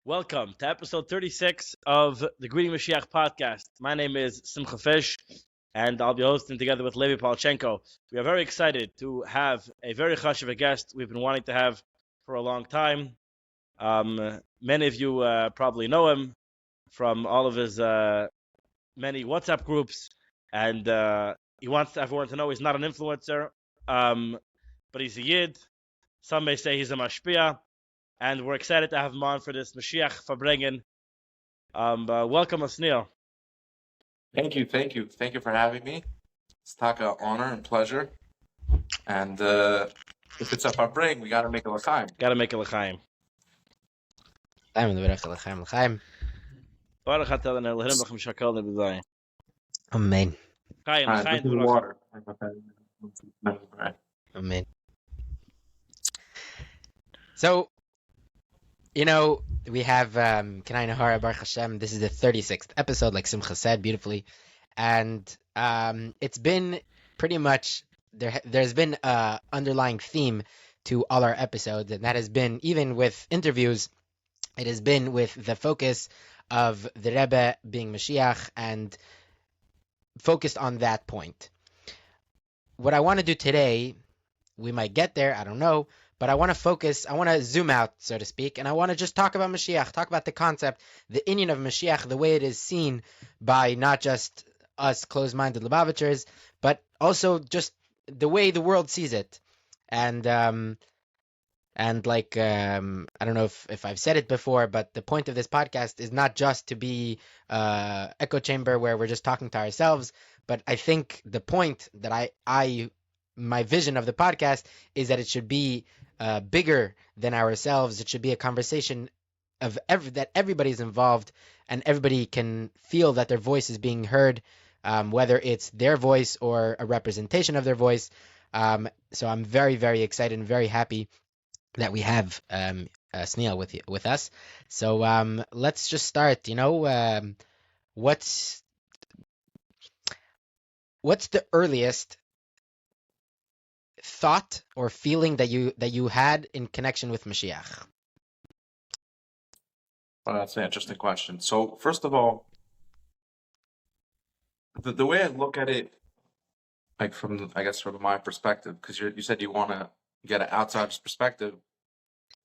Welcome to episode 36 of the Greeting Moshiach podcast. My name is Simcha Fish, and I'll be hosting together with Levi Palchenko. We are very excited to have a very chashuv guest we've been wanting to have for a long time. Many of you probably know him from all of his many WhatsApp groups, and he wants everyone to know he's not an influencer, but he's a Yid. Some may say he's a mashpia. And we're excited to have him on for this Mashiach Farbrengen. Welcome, Osniel. Thank you for having me. It's an honor and pleasure. And if it's a Farbrengen, we got to make a l'chaim. Got to make a l'chaim. L'chaim. Baruch atah Adonai Eloheinu melech haMishakol neb'zayim. Amen. Chaim, This is water. Amen. So, we have Kanai Nahara Baruch Hashem. This is the 36th episode, like Simcha said beautifully. And it's been pretty much, there's been an underlying theme to all our episodes, and that has been, even with interviews, it has been with the focus of the Rebbe being Mashiach and focused on that point. What I want to do today, we might get there, I don't know, but I want to zoom out, so to speak, and I want to just talk about Mashiach, talk about the concept, the inyan of Mashiach, the way it is seen by not just us closed-minded Lubavitchers, but also just the way the world sees it. And like, I don't know if I've said it before, but the point of this podcast is not just to be echo chamber where we're just talking to ourselves, but I think the point that my vision of the podcast is that it should be bigger than ourselves. It should be a conversation of that everybody's involved and everybody can feel that their voice is being heard, whether it's their voice or a representation of their voice. So I'm very, very excited and very happy that we have Osniel with us. So let's just start. What's the earliest thought or feeling that you had in connection with Mashiach? Well, that's an interesting question. So first of all, the way I look at it, like from my perspective, because you said you want to get an outsider's perspective.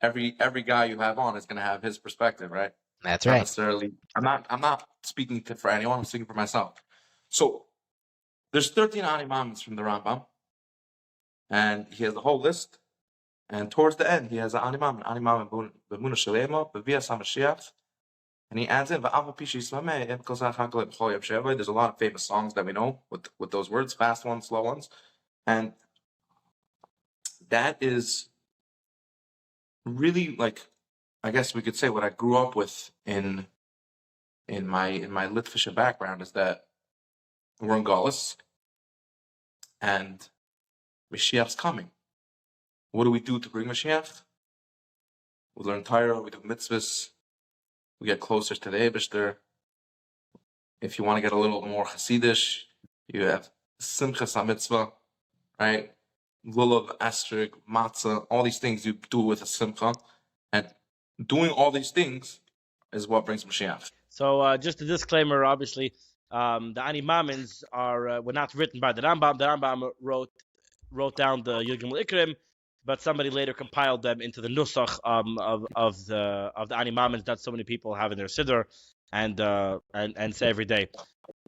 Every guy you have on is going to have his perspective, right? That's Not right. necessarily. I'm not speaking for anyone. I'm speaking for myself. So there's 13 ani moments from the Rambam. And he has the whole list. And towards the end, he has an animam b'muna shalema b'vias haMashiach. And he adds in v'ava pishi islameh em kol zach hakol b'chol yom sheva. There's a lot of famous songs that we know with those words, fast ones, slow ones. And that is really, like, I guess we could say what I grew up with in my Litvisha background is that we're in Galus. And Mashiach's coming. What do we do to bring Mashiach? We learn Torah, we do mitzvahs, we get closer to the Eibishter. If you want to get a little more Hasidish, you have Simchas HaMitzvah, right? Lulav, Astrig, Matzah, all these things you do with a Simcha. And doing all these things is what brings Mashiach. So just a disclaimer, obviously, the Ani Mamins were not written by the Rambam. The Rambam wrote down the Yugim L'Ikrim, but somebody later compiled them into the Nusach of the Ani Mamins that so many people have in their Siddur and say every day.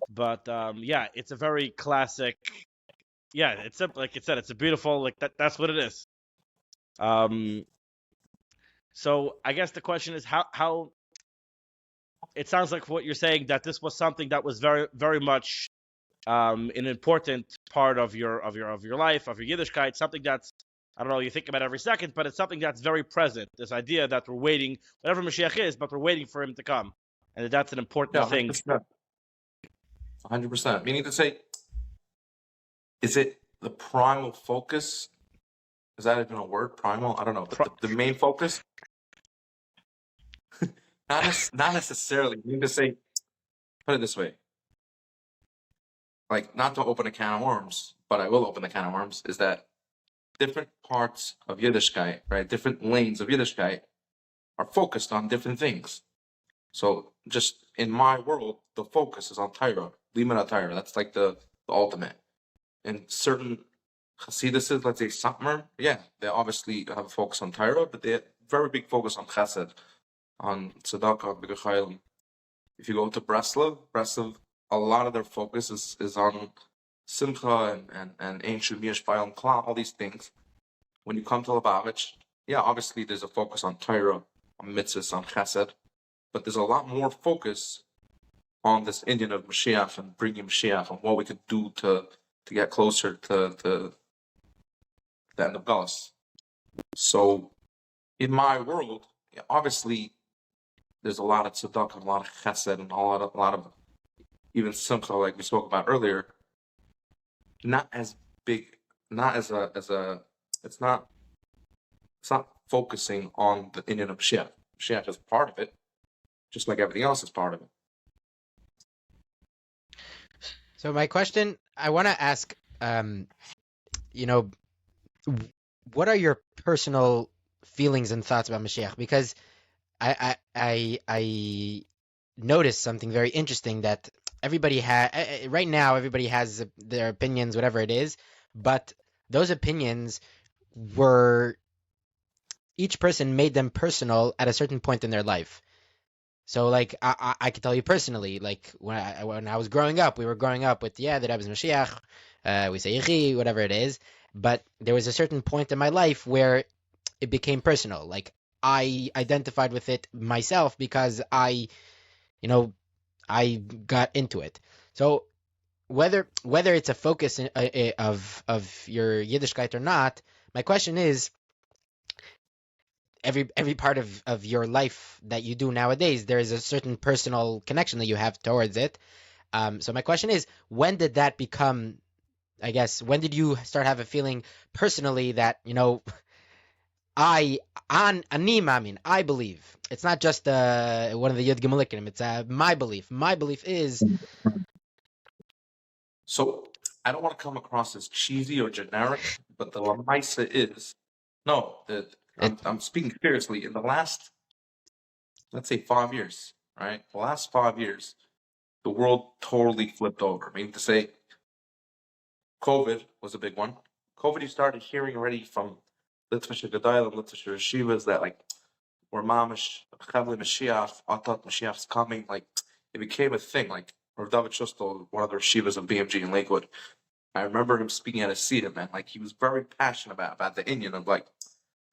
But yeah, it's a very classic. Yeah, it's like you said, it's a beautiful that's what it is. So I guess the question is how. It sounds like what you're saying that this was something that was very, very much an important part of your life, of your Yiddishkeit, something that's, I don't know, you think about every second, but it's something that's very present. This idea that we're waiting, whatever Mashiach is, but we're waiting for him to come, and that's an important thing. 100%. Meaning to say, is it the primal focus? Is that even a word? Primal? I don't know. The main focus? Not necessarily. You need to say, put it this way. Like, not to open a can of worms, but I will open the can of worms, is that different parts of Yiddishkeit, right? Different lanes of Yiddishkeit are focused on different things. So just in my world, the focus is on Torah, limud Torah. That's like the ultimate. In certain Hasidus, let's say Satmar, yeah, they obviously have a focus on Torah, but they have very big focus on Chesed, on Tzedakah, B'Gechayim. If you go to Breslov, a lot of their focus is on Simcha and Ein Shumir Shpayel Kla, all these things. When you come to Lubavitch, yeah, obviously there's a focus on Torah, on mitzvahs, on Chesed, but there's a lot more focus on this Indian of Mashiach and bringing Mashiach and what we could do to get closer to the end of Galus. So in my world, yeah, obviously there's a lot of tzedakah, a lot of chesed, and a lot of even simcha, like we spoke about earlier. Not as big, not as a it's not focusing on the Indian of Mashiach. Mashiach is part of it, just like everything else is part of it. So my question, I want to ask, what are your personal feelings and thoughts about Mashiach? Because I noticed something very interesting, that everybody right now everybody has their opinions, whatever it is, but those opinions were, each person made them personal at a certain point in their life. So, like, I can tell you personally, like, when I was growing up, we were growing up with, the Rebbe is Mashiach, we say Yechi, whatever it is, but there was a certain point in my life where it became personal. Like, I identified with it myself because I got into it. So, whether it's a focus of your Yiddishkeit or not, my question is, every part of your life that you do nowadays, there is a certain personal connection that you have towards it. So my question is, when did that become, I guess, when did you start have a feeling personally that, I believe. It's not just one of the Yud Gemulikim, it's my belief. My belief is... So I don't want to come across as cheesy or generic, but the Lamaisa is, no, I'm speaking seriously. In the last, let's say 5 years, right? The last 5 years, the world totally flipped over. I mean, to say COVID was a big one. COVID, you started hearing already from Litvish Gedalim, Litvish Yeshivas that, like, we're mamish, Chavli Mashiach, I thought Mashiach's coming. Like, it became a thing. Like, Rav David Shustel, one of the Yeshivas of BMG in Lakewood, I remember him speaking at a Seder, man. Like, he was very passionate about the Indian of, like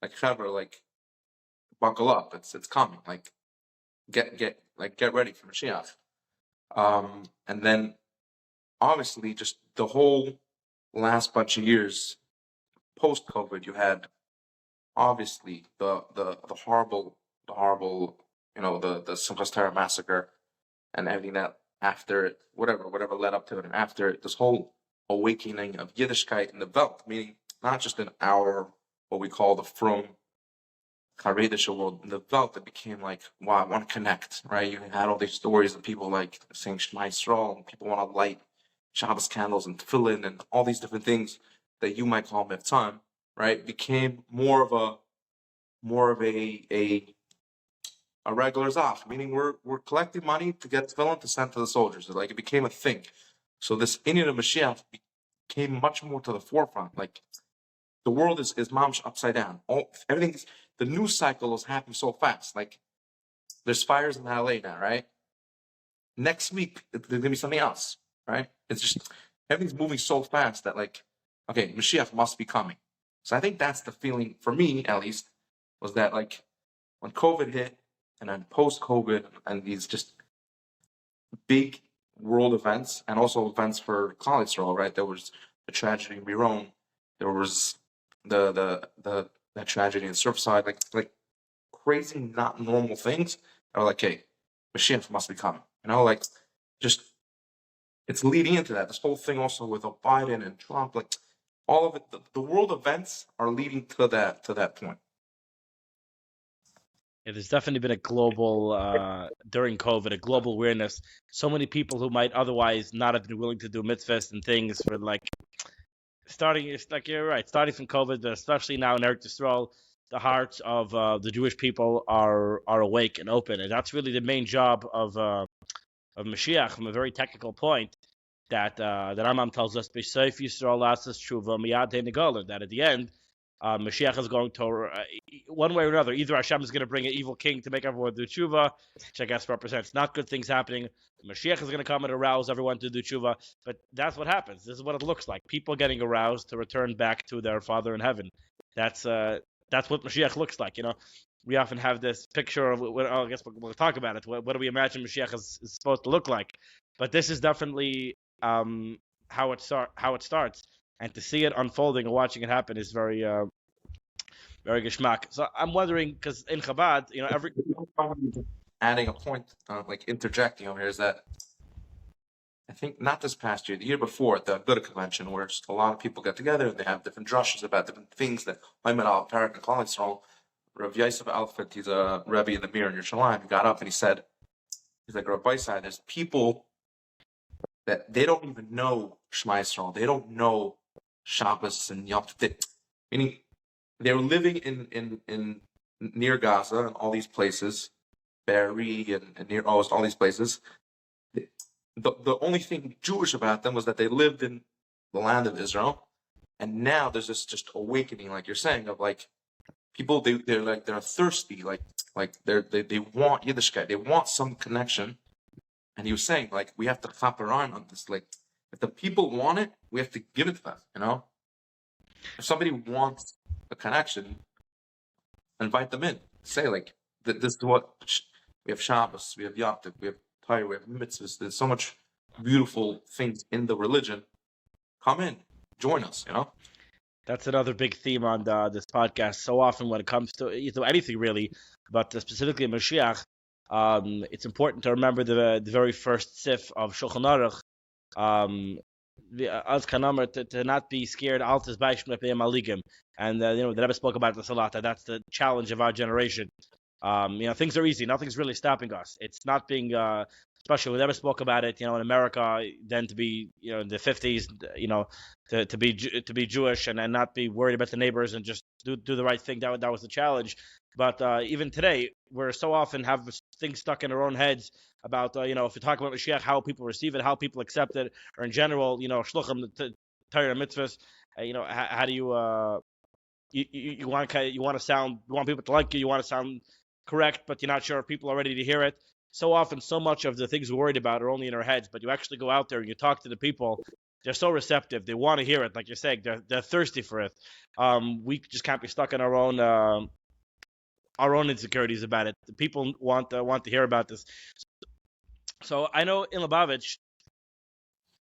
Chaver, like, buckle up, it's coming. Like, get ready for Mashiach. And then obviously just the whole last bunch of years post COVID, you had obviously the horrible, the Simchas Torah massacre and everything that after it, whatever led up to it, and after it, this whole awakening of Yiddishkeit in the Welt, meaning not just in our, what we call the frum Charedish world, in the Welt, it became like, wow, I want to connect, right? You had all these stories of people like saying Shema Yisrael, and people want to light Shabbos candles and tefillin and all these different things that you might call miftzam, right? Became more of a regular zach, meaning we're collecting money to get tefillin to send to the soldiers. Like, it became a thing. So this Indian of Mashiach came much more to the forefront. Like, the world is mamish upside down. Everything's, the news cycle is happening so fast. Like, there's fires in LA now, right? Next week there's gonna be something else, right? It's just everything's moving so fast that, like, okay, Mashiach must be coming. So I think that's the feeling for me, at least, was that, like, when COVID hit and then post-COVID and these just big world events and also events for Klal Yisrael, right? There was the tragedy in Miron. There was the tragedy in Surfside, like crazy, not normal things. I was like, hey, Mashiach must be coming. Like, just, it's leading into that. This whole thing also with Biden and Trump, like, all of it, the world events are leading to that point. Yeah, there's definitely been a global, during COVID, a global awareness. So many people who might otherwise not have been willing to do mitzvahs and things for, like, it's like, you're right, starting from COVID, but especially now in Eretz Yisrael, the hearts of the Jewish people are awake and open, and that's really the main job of Mashiach from a very technical point. That Rambam tells us, "B'Seif Yisrael Lasas Tshuva Miyad Negola." That at the end, Mashiach is going to, one way or another, either Hashem is going to bring an evil king to make everyone do tshuva, which I guess represents not good things happening. Mashiach is going to come and arouse everyone to do tshuva, but that's what happens. This is what it looks like: people getting aroused to return back to their Father in heaven. That's what Mashiach looks like. We often have this picture of. I guess we'll talk about it. What do we imagine Mashiach is supposed to look like? But this is definitely how it starts, and to see it unfolding and watching it happen is very very geschmack. So I'm wondering, because in Chabad, every adding a point, like interjecting over here, is that I think not this past year, the year before, at the Buddha convention, where a lot of people get together and they have different drushes about different things that Ayman al-Parak and cholesterol. Rav Yosef Alfred, he's a Rebbe in the Mir in Yerushalayim, he got up and he said, he's like, Rabbi Side, there's people that they don't even know Shema Yisrael, they don't know Shabbos and Yom Tov, meaning they were living in near Gaza and all these places, Be'eri and near all these places. The only thing Jewish about them was that they lived in the land of Israel, and now there's this just awakening, like you're saying, of like people they're thirsty, like they want Yiddishkeit, they want some connection. And he was saying, like, we have to clap around on this. Like, if the people want it, we have to give it to them. If somebody wants a connection, invite them in. Say, like, this is what we have: Shabbos, we have Yom Tov, we have Torah, we have mitzvahs. There's so much beautiful things in the religion. Come in, join us. That's another big theme on this podcast. So often when it comes to anything really, but specifically Mashiach, it's important to remember the very first sif of Shulchan Aruch. As Kanamer, to not be scared. Altis Baishmep Maligim, and the Rebbe spoke about this a lot. That's the challenge of our generation. Things are easy. Nothing's really stopping us. It's not being, especially we never spoke about it. In America, then to be, in the 50s, to be Jewish and not be worried about the neighbors and just do the right thing. That was the challenge. But even today, we're so often have things stuck in our own heads about, if you talk about Mashiach, how people receive it, how people accept it, or in general, shluchim, Torah, mitzvahs. How do you you want people to like you, you want to sound correct, but you're not sure if people are ready to hear it. So often, so much of the things we're worried about are only in our heads, but you actually go out there and you talk to the people. They're so receptive. They want to hear it, like you're saying. They're thirsty for it. We just can't be stuck in our own insecurities about it. The people want to hear about this. So I know in Lubavitch,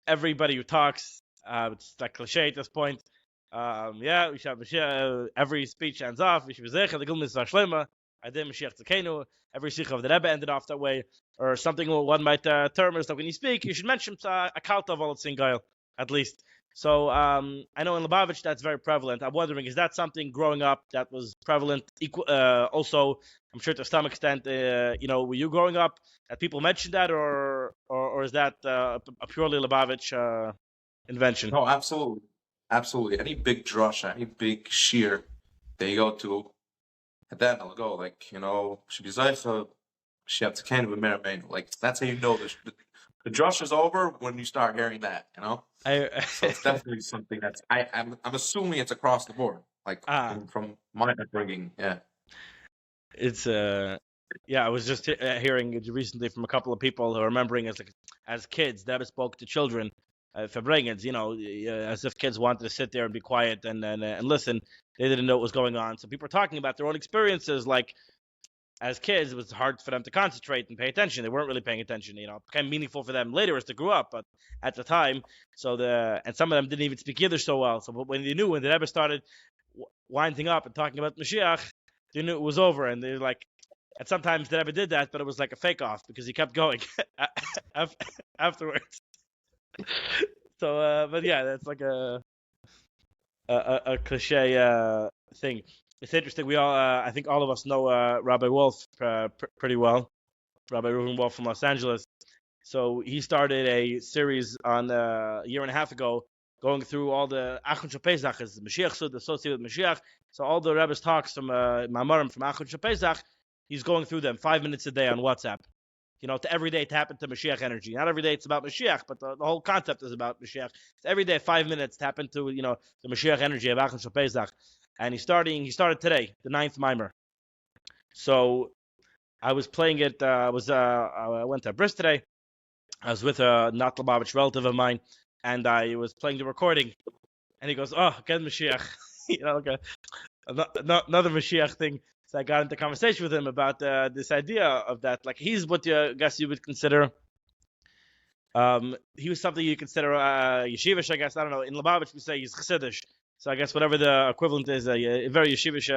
everybody who talks, it's like cliche at this point. We should every speech ends off. We should every sikh of the Rebbe ended off that way, or something one might term is that when you speak, you should mention a kalt of all singail at least. So I know in Lubavitch that's very prevalent. I'm wondering, is that something growing up that was prevalent? Also, I'm sure to some extent, were you growing up that people mentioned that, or is that a purely Lubavitch invention? No, absolutely. Any big drasha, any big shear that you go to, at that I'll go like, should be Zaycha, she have to can with Meramein. Like that's how you know the drush is over when you start hearing that, So it's definitely something that's I'm assuming it's across the board, like from my upbringing. Yeah, it's I was just hearing recently from a couple of people who are remembering as kids that spoke to children, Farbrengens, as if kids wanted to sit there and be quiet and listen. They didn't know what was going on. So people are talking about their own experiences, like as kids, it was hard for them to concentrate and pay attention. They weren't really paying attention. It became meaningful for them later as they grew up, but at the time, and some of them didn't even speak Yiddish so well. So when the Rebbe started winding up and talking about Mashiach, they knew it was over, and they're like, and sometimes the Rebbe did that, but it was like a fake off because he kept going afterwards. So, but yeah, that's like a cliche thing. It's interesting. We all, I think, all of us know Rabbi Wolf pretty well. Rabbi Reuven Wolf from Los Angeles. So he started a series on a year and a half ago going through all the Achon Shapezach is Mashiach Sud associated with Mashiach. So all the Rebbe's talks from Mamarim from Achon Shapezach, he's going through them 5 minutes a day on WhatsApp. To every day tap into Mashiach energy. Not every day it's about Mashiach, but the whole concept is about Mashiach. So every day, 5 minutes, tap into the Mashiach energy of Achon Shapezach. And he started today, the 9th mimer. So I was playing it. I went to Bris today. I was with a not Lubavitch relative of mine, and I was playing the recording. And he goes, "Oh, again Mashiach," like another Mashiach thing. So I got into conversation with him about this idea of that. Like he's what I guess you would consider. He was something you consider yeshivish. I guess I don't know. In Lubavitch we say he's chassidish. So I guess whatever the equivalent is, a very yeshivish,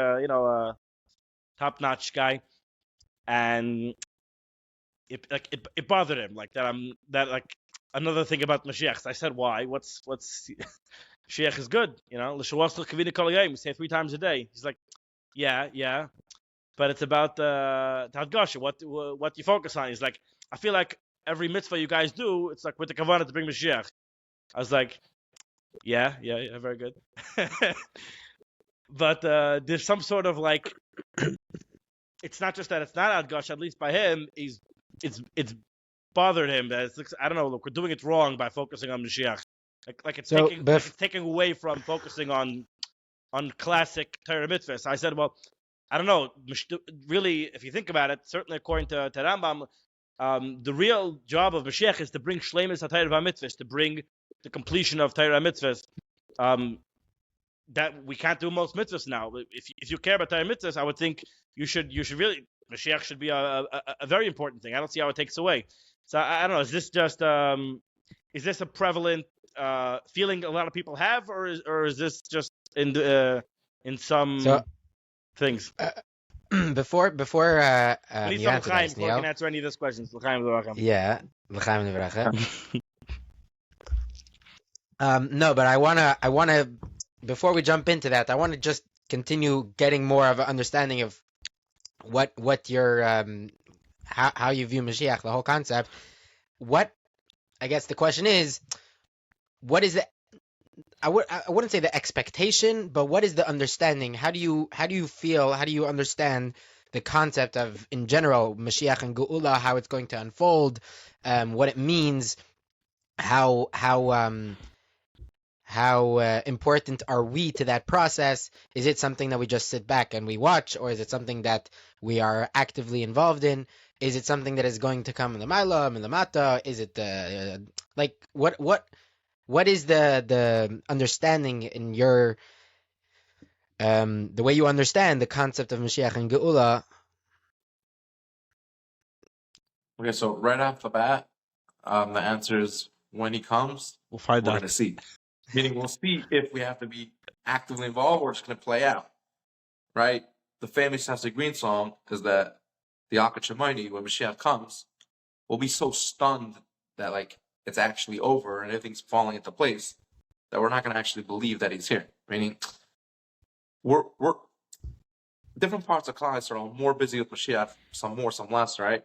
top-notch guy. And it bothered him like another thing about Mashiach. So I said, why? What's Mashiach is good, we say 3 times a day. He's like, yeah, but it's about Hadgasha, what you focus on. He's like, I feel like every mitzvah you guys do, it's like with the kavanah to bring Mashiach. I was like, yeah, very good. But there's some sort of like, it's not just that it's not Hadgasha, at least by him, it's bothered him that it's, I don't know, look, we're doing it wrong by focusing on Mashiach. It's taking away from focusing on classic Torah mitzvahs. So I said, well, I don't know. Really, if you think about it, certainly according to Rambam, the real job of Mashiach is to bring shleimus HaTorah mitzvahs, to bring the completion of Torah mitzvahs. That we can't do most mitzvahs now. If you care about Torah mitzvahs, I would think you should really, Mashiach should be a very important thing. I don't see how it takes away. So I don't know. Is this just is this a prevalent feeling a lot of people have, or is this just in some things? Before we need you answer L'chaim this, before I can answer any of those questions. L'chaim L'vracham. Yeah, L'chaim L'vracha. No, but I wanna before we jump into that, I want to just continue getting more of an understanding of what your how you view Mashiach, the whole concept. What I guess the question is, what is the I wouldn't say the expectation, but what is the understanding? How do you feel? How do you understand the concept of, in general, Mashiach and Geula, how it's going to unfold, what it means, how important are we to that process? Is it something that we just sit back and we watch, or is it something that we are actively involved in? Is it something that is going to come in the Mailam, in the Mata? Is it what is the understanding in your the way you understand the concept of Mashiach and Geula? Okay, so right off the bat, the answer is when he comes, We'll find we're out. going to see. Meaning we'll see if we have to be actively involved or it's going to play out, right? The famous Hester Green song is that the Akat Shemaini, when Mashiach comes, will be so stunned that like it's actually over and everything's falling into place that we're not going to actually believe that he's here. Meaning, we're different parts of Klal Yisrael are more busy with Mashiach, some more, some less, right?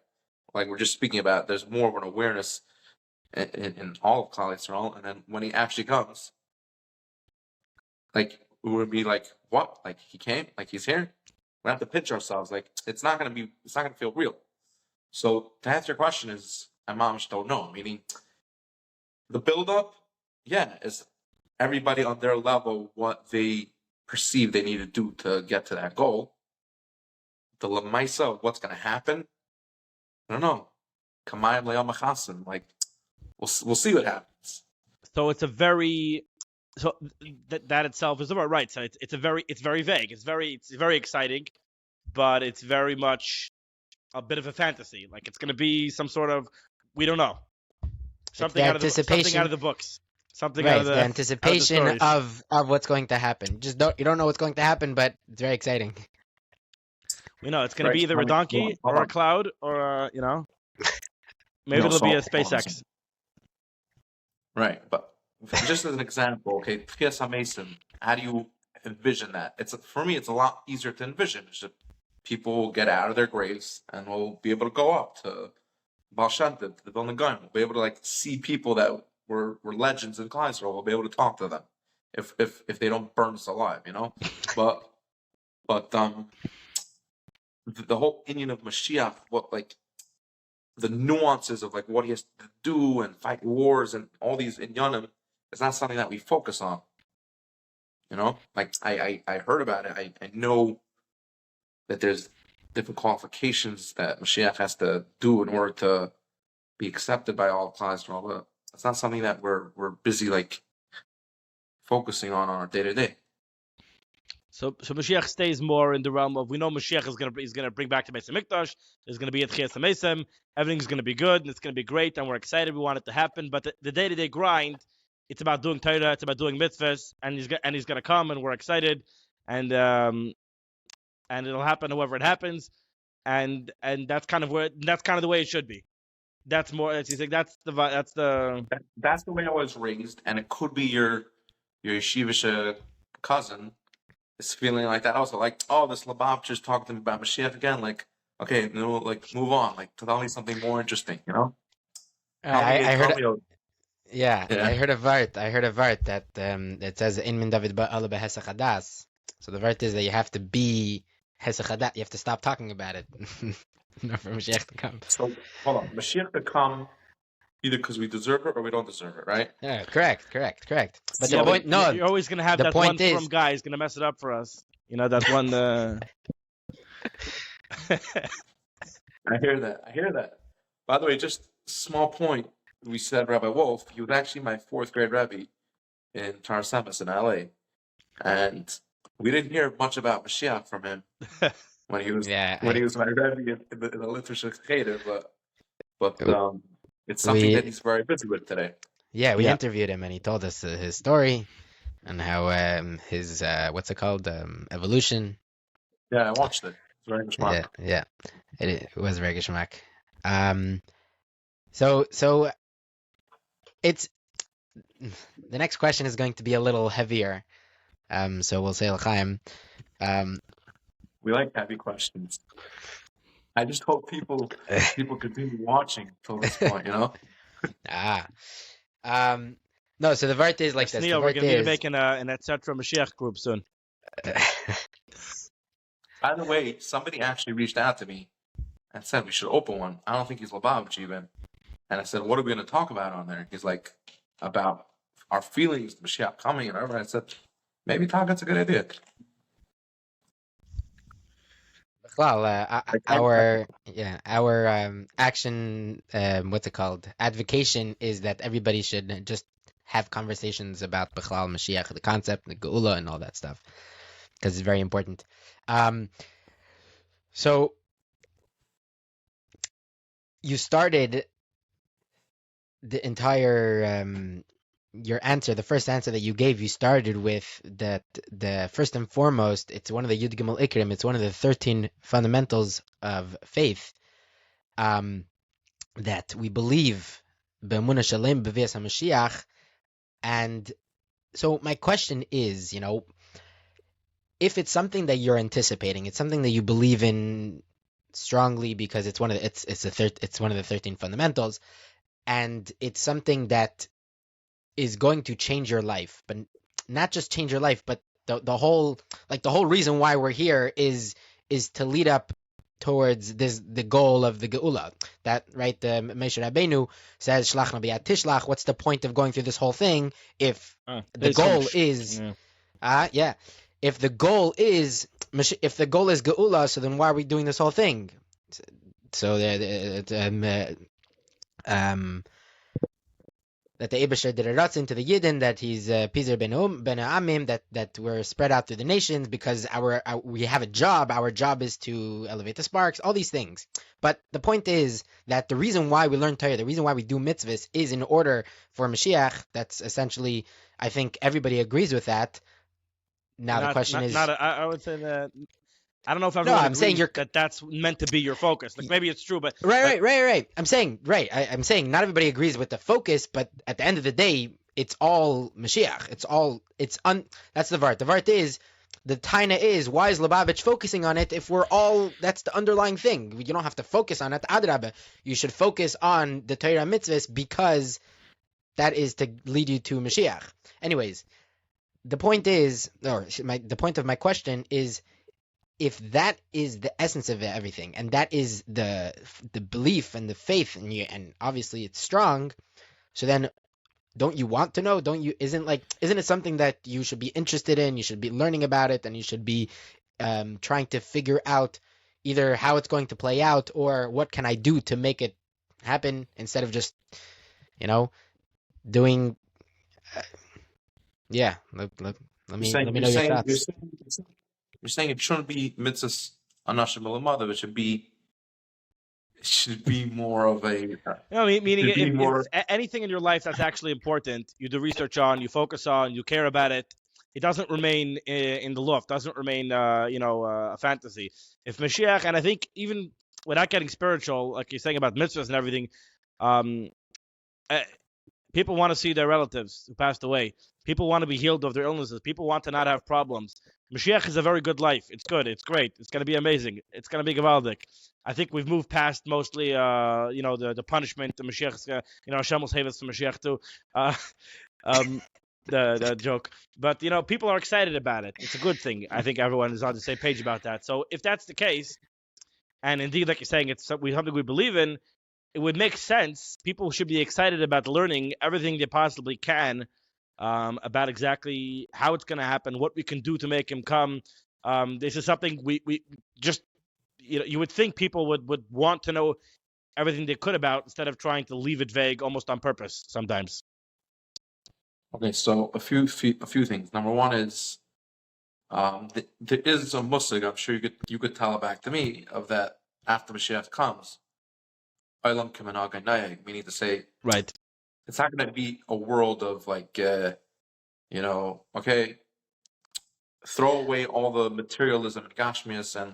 Like we're just speaking about, there's more of an awareness in all of Klal Yisrael, and then when he actually comes, like we would be like, what? Like he came? Like he's here? We have to pinch ourselves. Like it's not gonna feel real. So to answer your question is, I moms don't know. Meaning, the build-up, yeah, is everybody on their level what they perceive they need to do to get to that goal. The lemaisa of what's gonna happen, I don't know. Kamayim le'al machasim, like we'll see what happens. So it's a very that itself is about right. So it's very vague. It's very exciting, but it's very much a bit of a fantasy. Like it's going to be some sort of, we don't know, something out of the books, something out of the anticipation of what's going to happen. You don't know what's going to happen, but it's very exciting. We know it's going to be either a donkey or a cloud or maybe it'll be a SpaceX. Right, but just as an example, okay, Tchias HaMesim, how do you envision that? For me, it's a lot easier to envision. It's just people will get out of their graves and we'll be able to go up to Baal Shem Tov, to the Vilna Gaon. We'll be able to like see people that we're legends in Klal Yisrael. We'll be able to talk to them if they don't burn us alive, But the whole opinion of Mashiach, what like the nuances of like what he has to do and fight wars and all these inyanim, is not something that we focus on. Like I heard about it. I know that there's different qualifications that Mashiach has to do in order to be accepted by all class, but it's not something that we're busy like focusing on our day to day. So Mashiach stays more in the realm of, we know Mashiach is gonna bring back the Beis Hamikdash. There's gonna be a Tchias HaMesim. Everything's gonna be good and it's gonna be great and we're excited. We want it to happen. But the day-to-day grind, it's about doing Torah, it's about doing mitzvahs, and he's gonna come and we're excited, and it'll happen however it happens, and that's kind of the way it should be. That's more. He's like that's the way I was raised, and it could be your yeshivish cousin is feeling like that also, like, oh, this Labab just talked to me about Mashiach again, like, okay, like move on, like tell me something more interesting, I heard. Yeah, I heard a vart. That it says in min David ba'ala behesach hadas. So the vart is that you have to be hesach hadas. You have to stop talking about it. Not for Mashiach to come. So hold on, Mashiach to come either because we deserve it or we don't deserve it, right? Yeah, correct. But the point, no, you're always gonna have that one from guy is gonna mess it up for us. That one. I hear that. By the way, just small point. We said Rabbi Wolf. He was actually my 4th grade Rebbe in Tar Samas in LA, and we didn't hear much about Mashiach from him when he was he was my Rebbe in the literature cheder, but it's something that he's very busy with today. Yeah, we interviewed him and he told us his story and how his what's it called, evolution. Yeah, I watched it. It's very geschmack. Yeah, it was very geschmack. So it's the next question is going to be a little heavier. So we'll say l'chaim. We like heavy questions. I just hope people continue watching till this point, No, so the vart is like this. Osniel, we're going to be making an etc. Mashiach group soon. By the way, somebody actually reached out to me and said we should open one. I don't think he's Lubavitch even. And I said, what are we going to talk about on there? He's like, about our feelings, Mashiach coming and whatever. I said, maybe that's a good idea. Well, our action, what's it called? Advocation is that everybody should just have conversations about Bechlal Mashiach, the concept, the Geula, and all that stuff, because it's very important. So you started the entire your answer, the first answer that you gave, you started with that the first and foremost, it's one of the Yud Gimel Ikrim, it's one of the 13 fundamentals of faith, that we believe Be'emunah Shalem B'Vias HaMashiach. And so my question is, if it's something that you're anticipating, it's something that you believe in strongly because it's one of the, it's one of the 13 fundamentals, and it's something that is going to change your life, but not just change your life, but the whole reason why we're here is to lead up towards the goal of the Geula. That, right, the Moshe Rabbeinu says, Shlach Nabiyat Tishlach, what's the point of going through this whole thing if the goal is if the goal is Geula, so then why are we doing this whole thing? So that the Eibusher did a ratzin to the Yidden, that he's Pizer ben Amim, that we're spread out through the nations because we have a job. Our job is to elevate the sparks, all these things. But the point is that the reason why we learn Torah, the reason why we do mitzvahs, is in order for Mashiach. That's essentially, I think everybody agrees with that. Now the question is... I would say that... I don't know if everyone agrees that's meant to be your focus. Like, maybe it's true, but... Right. I'm saying not everybody agrees with the focus, but at the end of the day, it's all Mashiach. That's the Vart. The Vart is, the Taina is, why is Lubavitch focusing on it if that's the underlying thing. You don't have to focus on it. Adrabah, you should focus on the Torah mitzvahs because that is to lead you to Mashiach. Anyways, the point is, the point of my question is, if that is the essence of everything, and that is the belief and the faith, and obviously it's strong, so then don't you want to know? Don't you? Isn't it something that you should be interested in? You should be learning about it, and you should be trying to figure out either how it's going to play out or what can I do to make it happen, instead of just doing. Yeah, let me know your thoughts. You're saying it shouldn't be mitzvahs anashim mother. It should be more of a. Meaning if anything in your life that's actually important, you do research on, you focus on, you care about it. It doesn't remain in the loft. Doesn't remain, a fantasy. If Mashiach, and I think even without getting spiritual, like you're saying about mitzvahs and everything, people want to see their relatives who passed away. People want to be healed of their illnesses. People want to not have problems. Mashiach is a very good life. It's good. It's great. It's going to be amazing. It's going to be Gavaldik. I think we've moved past mostly, the punishment. The Mashiach's, Hashem will save us from Mashiach too. The joke. But, people are excited about it. It's a good thing. I think everyone is on the same page about that. So if that's the case, and indeed, like you're saying, it's something we believe in, it would make sense. People should be excited about learning everything they possibly can about exactly how it's going to happen, what we can do to make him come. This is something we just, you would think people would want to know everything they could about, instead of trying to leave it vague almost on purpose sometimes. Okay, so a few things. Number one is there is a musig. I'm sure you could tell it back to me of that after Mashiach comes. Meaning to say, right? It's not going to be a world of okay, throw away all the materialism and gashmias, and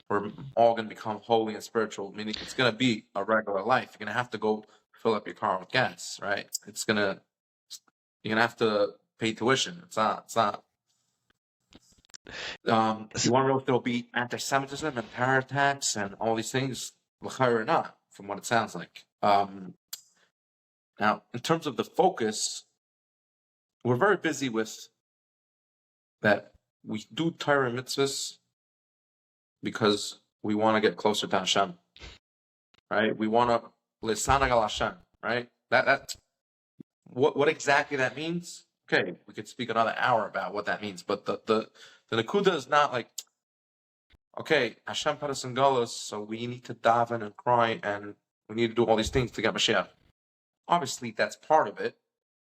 we're all going to become holy and spiritual. Meaning it's going to be a regular life. You're going to have to go fill up your car with gas, right? You're going to have to pay tuition. It's not. You want to know if there'll be anti-Semitism and terror attacks and all these things? L'chayr or not, from what it sounds like. Now, in terms of the focus, we're very busy with that. We do Torah mitzvahs because we want to get closer to Hashem, right? We want to lisanag al Hashem, right? That what exactly that means? Okay, we could speak another hour about what that means, but the Nakuda is not okay, Hashem put us in Galus, so we need to daven and cry, and we need to do all these things to get Mashiach. Obviously, that's part of it,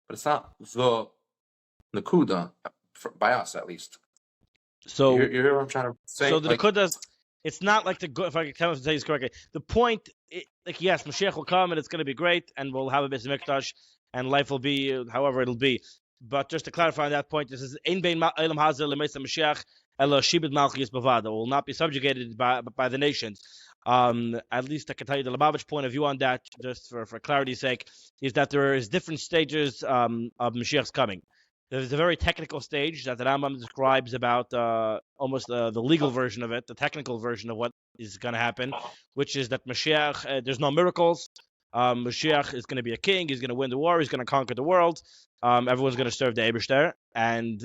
but it's not the Nakuda, by us at least. So you hear what I'm trying to say? So the Nakuda, it's not like if I can say this correctly, the point, yes, Mashiach will come and it's going to be great, and we'll have a Beis Mikdash, and life will be however it'll be. But just to clarify on that point, this is Ein Bein Elam Hazel Lemeisa Mashiach Elo Shibud Malchus Bavada, will not be subjugated by the nations. At least I can tell you the Lubavitch point of view on that, just for clarity's sake, is that there is different stages of Mashiach's coming. There's a very technical stage that the Rambam describes about almost the legal version of it, the technical version of what is going to happen, which is that Mashiach, there's no miracles. Mashiach is going to be a king. He's going to win the war. He's going to conquer the world. Everyone's going to serve the Eibishter, and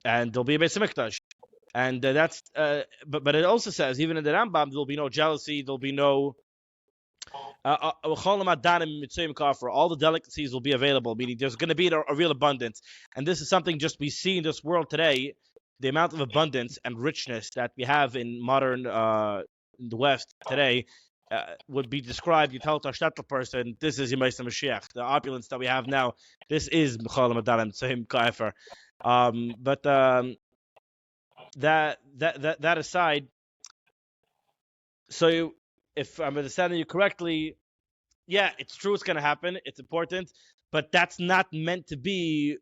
there'll be a Beis Mikdash. And that's but it also says, even in the Rambam, there'll be no jealousy. There'll be no all the delicacies will be available, meaning there's going to be a real abundance. And this is something just we see in this world today, the amount of abundance and richness that we have in modern in the West today would be described. You tell a shtetl person, this is Yemais Mashiach. The opulence that we have now, this is Mechal Madanim Tzim Kaifer. But that aside, so if I'm understanding you correctly, yeah, it's true, it's going to happen, it's important, but that's not meant to be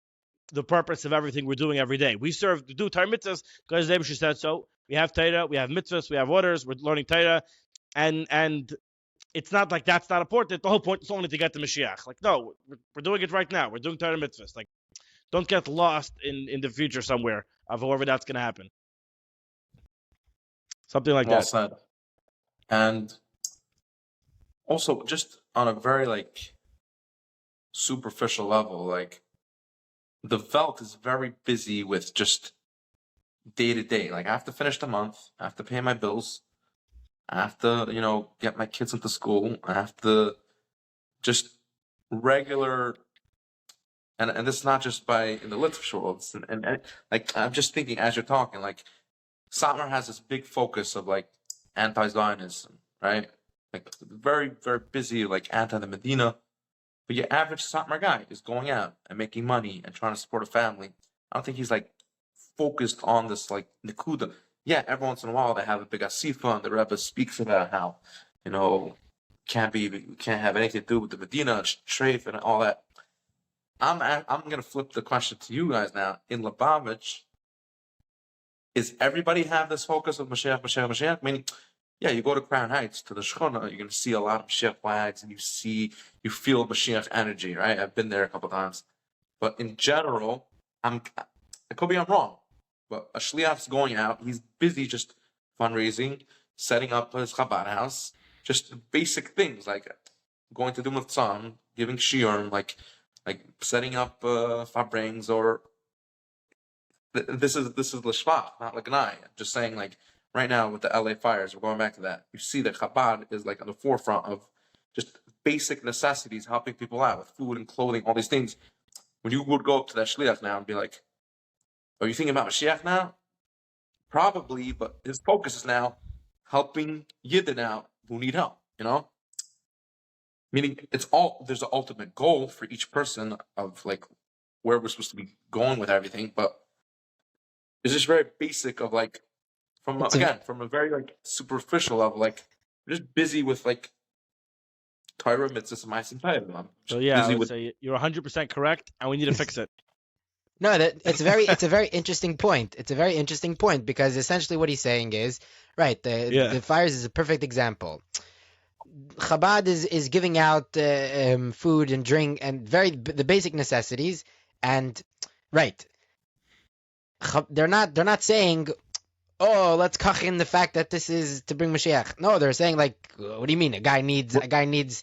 the purpose of everything we're doing every day. We do Torah mitzvahs because the Rebbe said so. We have Torah, we have mitzvahs, we have orders, we're learning Torah, and it's not like that's not important. The whole point is only to get to Mashiach. No, we're doing it right now. We're doing Torah mitzvahs. Don't get lost in the future somewhere of however that's going to happen. Something like well that. Said. And also, just on a very superficial level, like the Welt is very busy with just day to day. Like I have to finish the month, I have to pay my bills, I have to, get my kids into school, I have to just regular, and this is not just in the literature world, and like I'm just thinking as you're talking, like Satmar has this big focus of like anti-Zionism, right? Like very, very busy, like anti the Medina. But your average Satmar guy is going out and making money and trying to support a family. I don't think he's like focused on this like Nikuda. Yeah, every once in a while they have a big asifa and the Rebbe speaks about how, can't have anything to do with the Medina, Treif and all that. I'm gonna flip the question to you guys now. In Lubavitch, is everybody have this focus of Mashiach, Mashiach, Mashiach? Meaning, yeah, you go to Crown Heights, to the Shechona, you're going to see a lot of Mashiach flags, and you feel Mashiach energy, right? I've been there a couple times. But in general, I could be wrong, but a Shliach's going out, he's busy just fundraising, setting up his Chabad house, just basic things, like going to do Mitzvah, giving Shiurim, like setting up Farbrengen, or this is l'shvach, not l'gnai. Just saying, like right now with the LA fires, we're going back to that. You see that Chabad is like on the forefront of just basic necessities, helping people out with food and clothing, all these things. When you would go up to that shliach now and be like, "Are you thinking about Mashiach now?" Probably, but his focus is now helping Yidden out who need help. Meaning there's an ultimate goal for each person of like where we're supposed to be going with everything, but it's just very basic of like from a very like superficial level, like we're just busy with like Torah mitzvahs and ma'asim tovim. So yeah, I would say you're 100% correct, and we need to fix it. No, it's a very interesting point. It's a very interesting point because essentially what he's saying is right. The fires is a perfect example. Chabad is giving out food and drink and the basic necessities, and right. They're not saying, oh, let's kach in the fact that this is to bring Mashiach. No, they're saying like, what do you mean? A guy needs pajamas.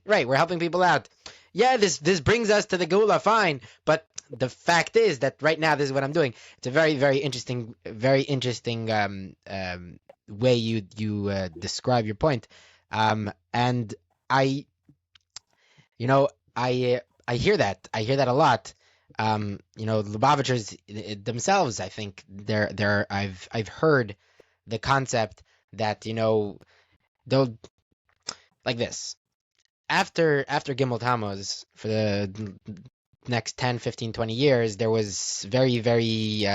We're helping people out. Yeah, this brings us to the Geula, fine. But the fact is that right now this is what I'm doing. It's a very, very interesting way you describe your point. And I hear that. I hear that a lot. Lubavitchers themselves, I think I've heard the concept that, they'll like this. After Gimel Tammuz, for the next 10, 15, 20 years, there was very, very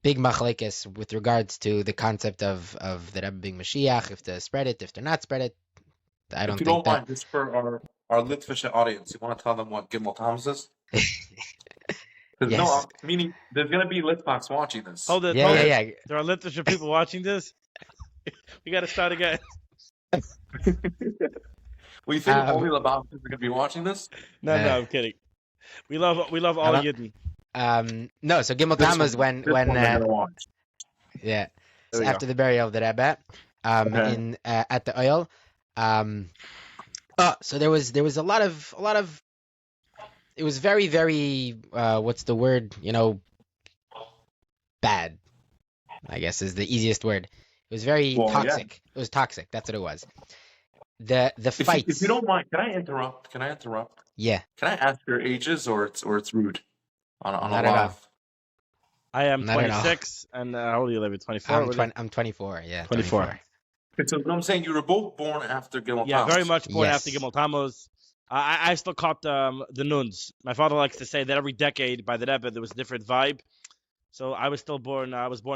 big machlekes with regards to the concept of the Rebbe being Mashiach, if to spread it, if to not spread it. I don't think that... If you don't mind, just for our Litvish audience, you want to tell them what Gimel Tammuz is? Yes. No, meaning there's going to be Litvox watching this. Hold it. Yeah. There are Litvish people watching this. We got to start again. Well, you think only Lubavitchers are going to be watching this? No, I'm kidding. We love all Yidden. No, so Gimel Tammuz when so after the burial of the Rebbe at the oil. So there was a lot of it was very, very what's the word? Bad, I guess is the easiest word. It was very toxic. Yeah. It was toxic. That's what it was. The fights. If you don't mind, can I interrupt? Yeah. Can I ask your ages, or it's rude? On Not a at lot all. I am 26, and how old are you, Levi? 24? I'm 24, yeah. 24. So I'm saying you were both born after Gimel Tammuz. Yeah, very much born after Gimel Tammuz. I still caught the nuns. My father likes to say that every decade by the Rebbe there was a different vibe. So I was born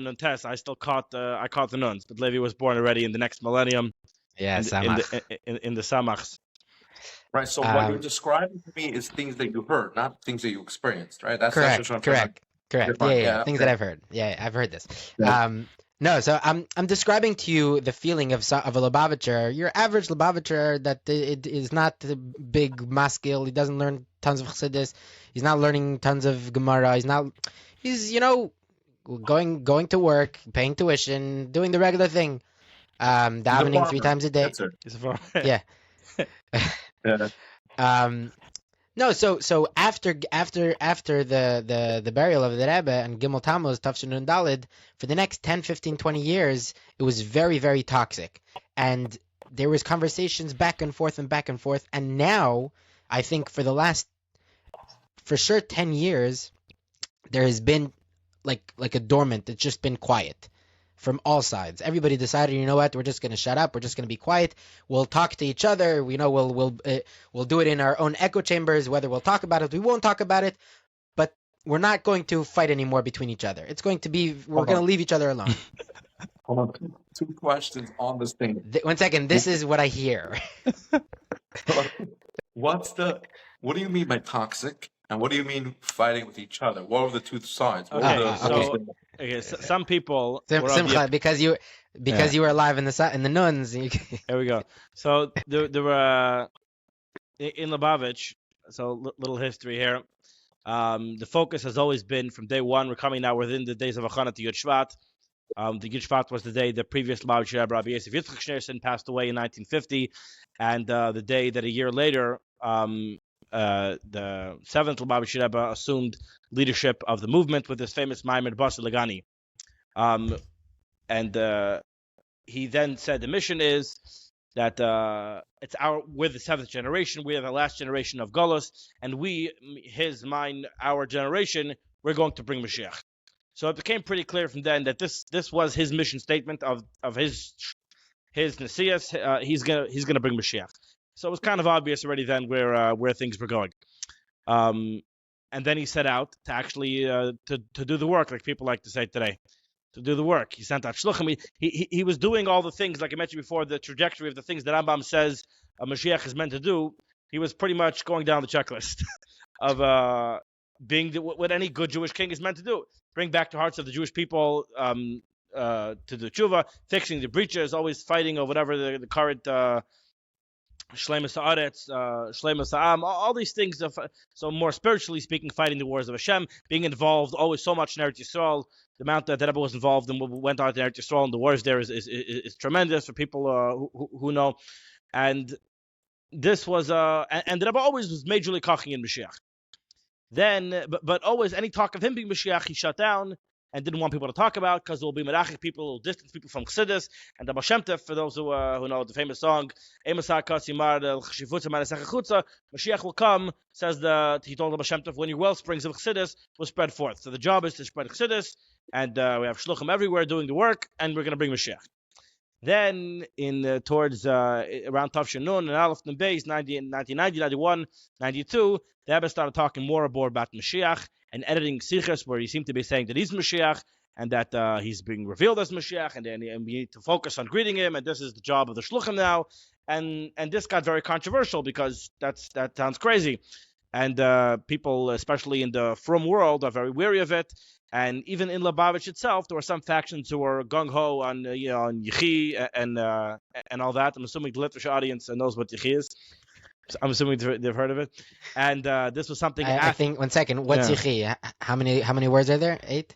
in Tess. I caught the nuns, but Levi was born already in the next millennium. Yeah, in the Samachs. Right. So what you're describing to me is things that you heard, not things that you experienced. Right. That's correct. Yeah. Things that I've heard. Yeah, I've heard this. Yeah. No, so I'm describing to you the feeling of a Lubavitcher, your average Lubavitcher, that it is not the big maskil. He doesn't learn tons of Chassidus. He's not learning tons of Gemara. He's going to work, paying tuition, doing the regular thing, davening 3 times a day. Yeah. Yeah. No, so after the burial of the Rebbe and Gimel Tammuz Tafshin Nun Daled, for the next 10, 15, 20 years, it was very, very toxic. And there was conversations back and forth, and now I think for the last, for sure, 10 years, there has been like a dormant. It's just been quiet from all sides. Everybody decided, you know what, we're just going to shut up. We're just going to be quiet. We'll talk to each other. We'll do it in our own echo chambers. Whether we'll talk about it, we won't talk about it. But we're not going to fight anymore between each other. It's going to be, we're going to leave each other alone. Hold on. Two questions on this thing. 1 second. This is what I hear. What do you mean by toxic? And what do you mean fighting with each other? What are the two sides? Some people Simcha, because you were alive in the nuns. There we go. So there were in Lubavitch. So little history here. The focus has always been from day one. We're coming now within the days of Achana to Yud Shvat. The Yud Shvat was the day the previous Lubavitch Rebbe, Rabbi Yosef Yitzchak Schneerson, passed away in 1950, and the day that a year later, the seventh Lubavitch Rebbe assumed leadership of the movement with his famous Maimed Basar Legani. And he then said the mission is that we're the seventh generation, we are the last generation of Golos, and our generation, we're going to bring Mashiach. So it became pretty clear from then that this was his mission statement of his Nesias. He's gonna bring Mashiach. So it was kind of obvious already then where things were going. And then he set out to actually to do the work, like people like to say today, to do the work. He sent out shluchim. He was doing all the things, like I mentioned before, the trajectory of the things that Rambam says a Mashiach is meant to do. He was pretty much going down the checklist of being what any good Jewish king is meant to do. Bring back the hearts of the Jewish people to the tshuva, fixing the breaches, always fighting or whatever the current Shleima Sa'aretz, Shleima Sa'am, all these things. So more spiritually speaking, fighting the wars of Hashem, being involved always so much in Eretz Yisrael. The amount that Rebbe was involved in went on in Eretz Yisrael and the wars there is tremendous for people who know. And this was and the Rebbe always was majorly koching in Mashiach. Then, but always any talk of him being Mashiach, he shut down and didn't want people to talk about because there will be Merachik people, distance people from Chassidus, and the Baal Shem Tov, for those who know the famous song, Mashiach will come, he told the Baal Shem Tov, when your well springs of Chassidus will spread forth. So the job is to spread Chassidus, and we have Shluchim everywhere doing the work, and we're going to bring Mashiach. Then, towards around Tafshin Nun and Aleph and Beis, 1990, 91, 92, the Rebbe started talking more about Mashiach and editing Sichos, where he seemed to be saying that he's Mashiach and that he's being revealed as Mashiach, and we need to focus on greeting him, and this is the job of the Shluchim now. And this got very controversial because that sounds crazy. And people, especially in the Frum world, are very wary of it. And even in Lubavitch itself, there were some factions who were gung-ho on on Yechi and all that. I'm assuming the Litvish audience knows what Yechi is. So I'm assuming they've heard of it. And this was something... I think, 1 second, what's Yechi? How many words are there? 8?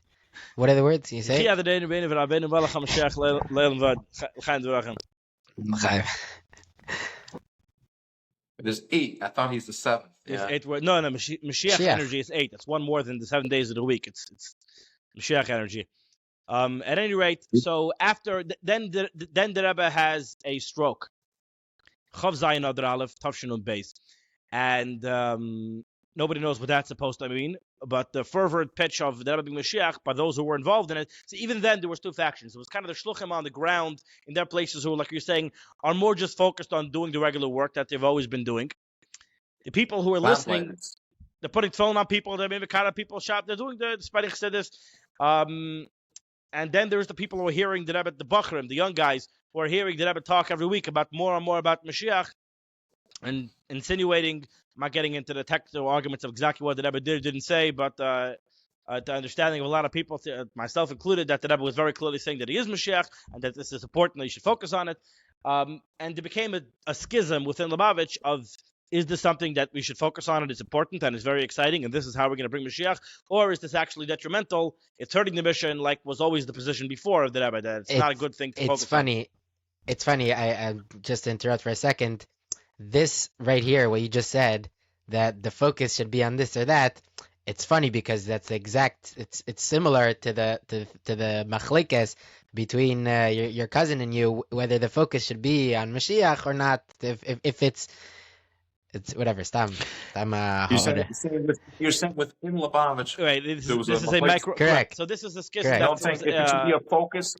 What are the words? You say? There's 8. I thought he's the 7th. Yeah. 8 words. No, Mashiach energy is 8. It's one more than the 7 days of the week. It's Mashiach energy. At any rate, so after then the Rebbe has a stroke. Chav Zayin Adar Aleph Tafshin Nun Beis, and nobody knows what that's supposed to mean. But the fervent pitch of the Rebbe being Mashiach by those who were involved in it. So even then, there was two factions. It was kind of the shluchim on the ground in their places who, like you're saying, are more just focused on doing the regular work that they've always been doing. The people who are listening, they're putting phone on people. They're maybe kind of people shop. They're doing the spreading chassidus. And then there's the people who are hearing the Rebbe, the Bachrim, the young guys who are hearing the Rebbe talk every week about more and more about Mashiach and insinuating. I'm not getting into the technical arguments of exactly what the Rebbe did or didn't say, but the understanding of a lot of people, myself included, that the Rebbe was very clearly saying that he is Mashiach and that this is important, that you should focus on it. And it became a schism within Lubavitch of, is this something that we should focus on and it's important and it's very exciting and this is how we're going to bring Mashiach? Or is this actually detrimental? It's hurting the mission, like was always the position before of the Rebbe, that it's not a good thing to focus on. It's funny. I just to interrupt for a second. this right here, what you just said, that the focus should be on this or that, it's funny because that's the exact. It's similar to the machlekes between your cousin and you, whether the focus should be on Mashiach or not. If it's whatever. Stam You're saying with Im Lubavitch, Right. there was This a is a place. micro. Correct. So this is a schism. Correct. No, That I'm saying was, if it should be a focus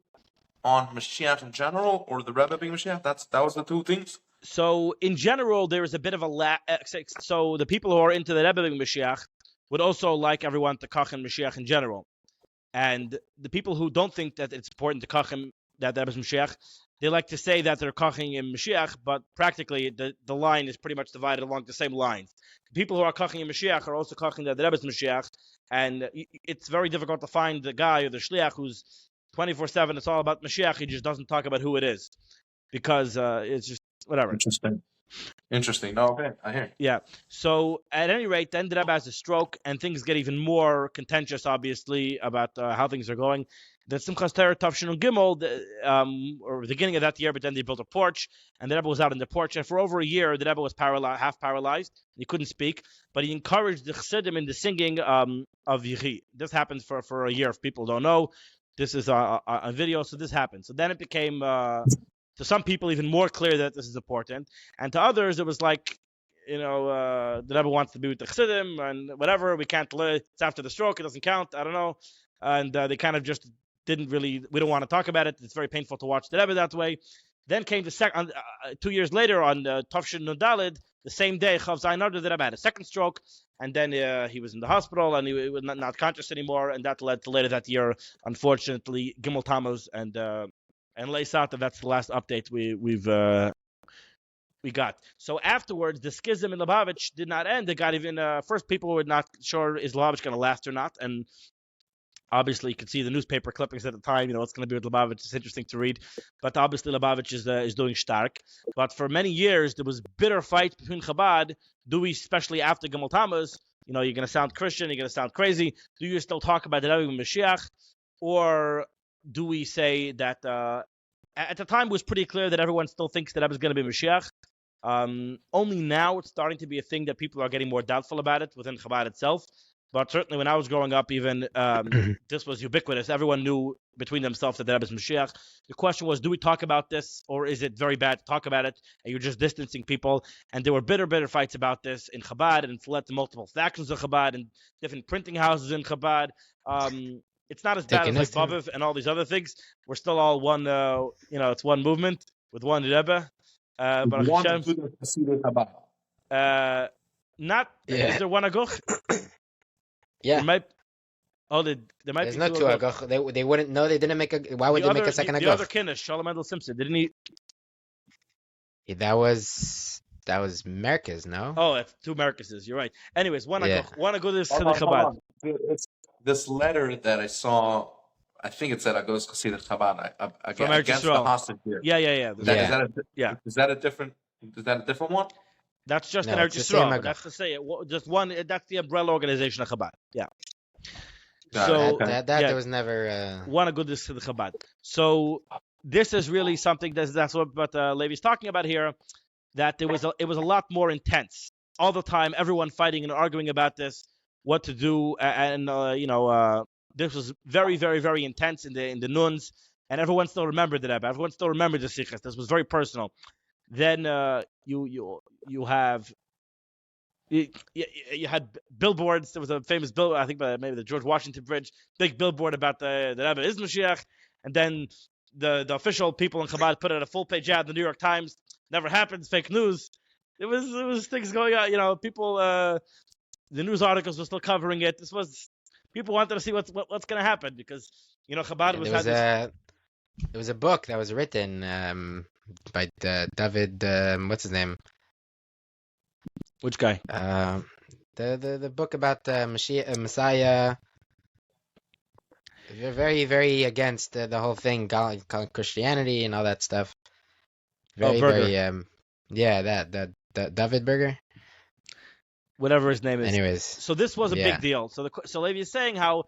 on Mashiach in general or the Rebbe being Mashiach. That was the two things. so in general, there is a bit of a so the people who are into the Rebbe being Mashiach would also like everyone to kach in Mashiach in general. And the people who don't think that it's important to kachim that Rebbe's Mashiach, they like to say that they're kaching in Mashiach, but practically the line is pretty much divided along the same lines. The people who are kaching in Mashiach are also kaching that the Rebbe's Mashiach, and it's very difficult to find the guy or the shliach who's 24/7. It's all about Mashiach. He just doesn't talk about who it is because it's just whatever. Interesting. No, okay, I hear. Yeah. So at any rate, then the Rebbe has a stroke, and things get even more contentious, obviously, about how things are going. Then Simchas Torah Tavshin and Gimel, or the beginning of that year, but then they built a porch, and the Rebbe was out on the porch, and for over a year, the Rebbe was half paralyzed. He couldn't speak, but he encouraged the Chassidim in the singing of Yechi. This happens for a year. If people don't know, this is a video, so this happened. So then it became... to some people, even more clear that this is important. And to others, it was like, the Rebbe wants to be with the Chassidim and whatever. We can't live. It's after the stroke. It doesn't count. I don't know. And they kind of just didn't really, we don't want to talk about it. It's very painful to watch the Rebbe that way. Then came the second, 2 years later on Tavshin Nudalid, the same day, Chav Zayin Adar, the Rebbe had a second stroke. And then he was in the hospital and he was not conscious anymore. And that led to later that year, unfortunately, Gimel Tammuz and Leisata. That's the last update we got. So afterwards, the schism in Lubavitch did not end. It got even first people were not sure is Lubavitch going to last or not, and obviously you could see the newspaper clippings at the time. What's going to be with Lubavitch. It's interesting to read, but obviously Lubavitch is doing stark. But for many years there was bitter fight between Chabad. Do we, especially after Gimel Tammuz, you're going to sound Christian, you're going to sound crazy. Do you still talk about the Rebbe Mashiach, or do we say that at the time it was pretty clear that everyone still thinks that Rebbe is going to be Mashiach? Only now it's starting to be a thing that people are getting more doubtful about it within Chabad itself. But certainly when I was growing up, even this was ubiquitous. Everyone knew between themselves that the Rebbe is Mashiach. The question was, do we talk about this, or is it very bad to talk about it, and you're just distancing people? And there were bitter fights about this in Chabad, and it's led to multiple factions of Chabad and different printing houses in Chabad. It's not as bad as like Baviv and all these other things. We're still all one, it's one movement with one Rebbe. But Hashem, not, is there one Aguch? Yeah. There might There's be no two Aguch. They wouldn't know. They didn't make a. Why would they make a second Aguch? The other Kinnish, Shalom Mendel Simpson, didn't he? Yeah, that was Merkez, no? Oh, it's two Merkezes. You're right. Anyways, one Aguch. One Aguch is Hold Chabad. It's this letter that I saw. I think it said Agos Chassidet Chabad against the hostage here. Yeah. Is that a different one? That's just an Eretz Yisrael. That's to say, just one. That's the umbrella organization of Chabad. Yeah. There was never one good is to the Chabad. So this is really something that's what Levi's talking about here. That it was a lot more intense all the time. Everyone fighting and arguing about this, what to do, and this was very intense in the nuns, and everyone still remembered the Rebbe. Everyone still remembered the Sichas. This was very personal. Then you had billboards. There was a famous bill, I think, maybe the George Washington Bridge, big billboard about the Rebbe is Mashiach, and then the official people in Chabad put out a full page ad in the New York Times. Never happens, fake news. It was things going on. People, the news articles were still covering it. This was people wanted to see what's going to happen because Chabad was. There was a book that was written by David. What's his name? Which guy? The book about Messiah. They're very against the whole thing, calling Christianity and all that stuff. Very that David Berger. Whatever his name is. Anyways, so this was a big deal. So Levi is saying how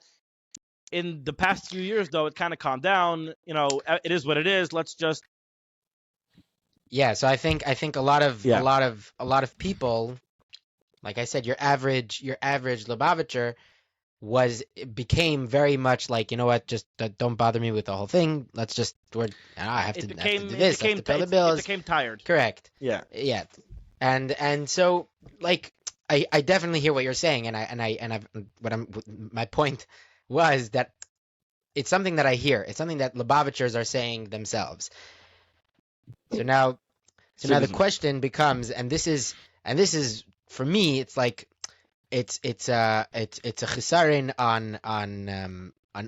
in the past few years though it kind of calmed down. It is what it is. Let's just Yeah, so I think a lot of Yeah. a lot of people, like I said, your average Lubavitcher became very much like, you know what, just don't bother me with the whole thing. Let's just I have to do this, I have to pay the It bills. became tired. Correct. Yeah. Yeah. And so like I definitely hear what you're saying, and I've what I'm my point was that it's something that I hear. It's something that Lubavitchers are saying themselves. So now the question becomes, and this is for me, it's like it's a chisaron on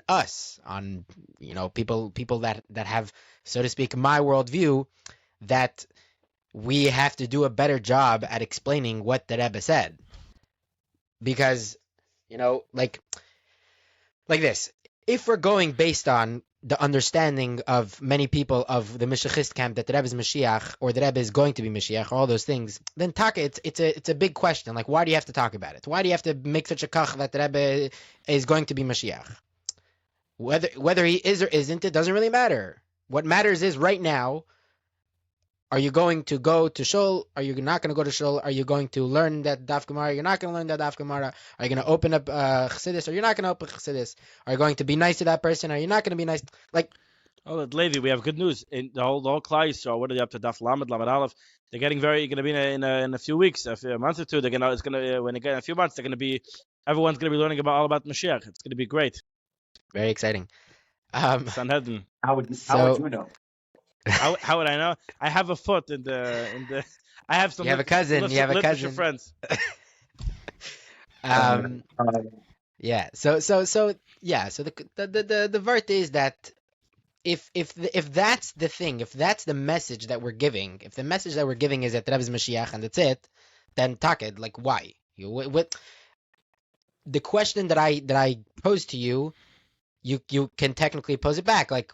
us, on people that have, so to speak, my worldview, that we have to do a better job at explaining what the Rebbe said, because like this, if we're going based on the understanding of many people of the Mashiachist camp that the Rebbe is Mashiach, or the Rebbe is going to be Mashiach, all those things, then it's a big question. Like, why do you have to talk about it? Why do you have to make such a kach that the Rebbe is going to be Mashiach? Whether he is or isn't, it doesn't really matter. What matters is right now, are you going to go to shul? Are you not going to go to shul? Are you going to learn that daf gemara? You're not going to learn that daf gemara. Are you going to open up chassidus? Or you're not going to open chassidus? Are you going to be nice to that person? Are you not going to be nice? Like, Oh, Levi, we have good news. In the whole Klal Yisrael, what are they up to? Daf Lamed, Lamed Aleph. They're getting going to be in a few weeks, a month or two. When they get in a few months, they're going to be, everyone's going to be learning all about Mashiach. It's going to be great. very exciting. Sanhedrin. How would you know? How would I know? I have a foot in the. I have some. You have a cousin. You have a cousin. Friends. Yeah. So yeah. So the vert is that if that's the thing, if that's the message that we're giving, if the message that we're giving is that Rebbe is Mashiach and that's it, then taked, like, why? What the question that I pose to you, you can technically pose it back. Like,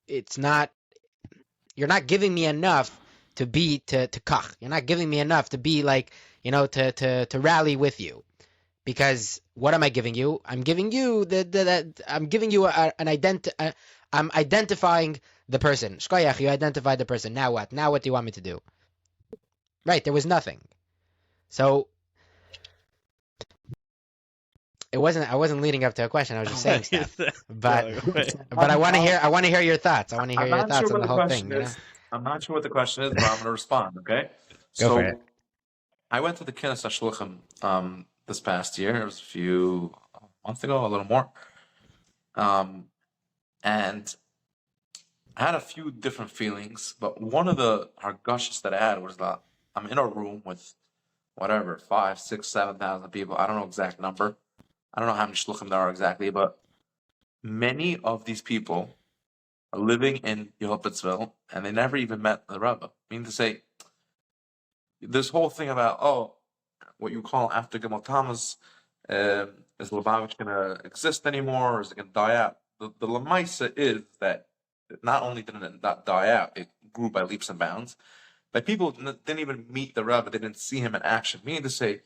it's not. You're not giving me enough to kach. You're not giving me enough to be like, to rally with you. Because what am I giving you? I'm giving you I'm giving you I'm identifying the person. Shkoyach, you identified the person. Now what? Now what do you want me to do? Right, there was nothing. So I wasn't leading up to a question. I was just saying stuff. But I want to hear your thoughts. I want to hear your thoughts on the whole thing. I'm not sure what the question is, but I'm going to respond. Okay. Go for it. I went to the Kinnis HaShluchim this past year. It was a few months ago, a little more. And I had a few different feelings, but one of the hargashas that I had was that I'm in a room with whatever, 5, 6, 7,000 people. I don't know exact number. I don't know how many shluchim there are exactly, but many of these people are living in Yehopitzville, and they never even met the Rebbe. Meaning to say, this whole thing about, what you call after Gimel Tammuz, is Lubavitch going to exist anymore, or is it going to die out? The Lamaisa is that not only did it not die out, it grew by leaps and bounds. Like, people didn't even meet the Rebbe, they didn't see him in action. Meaning to say,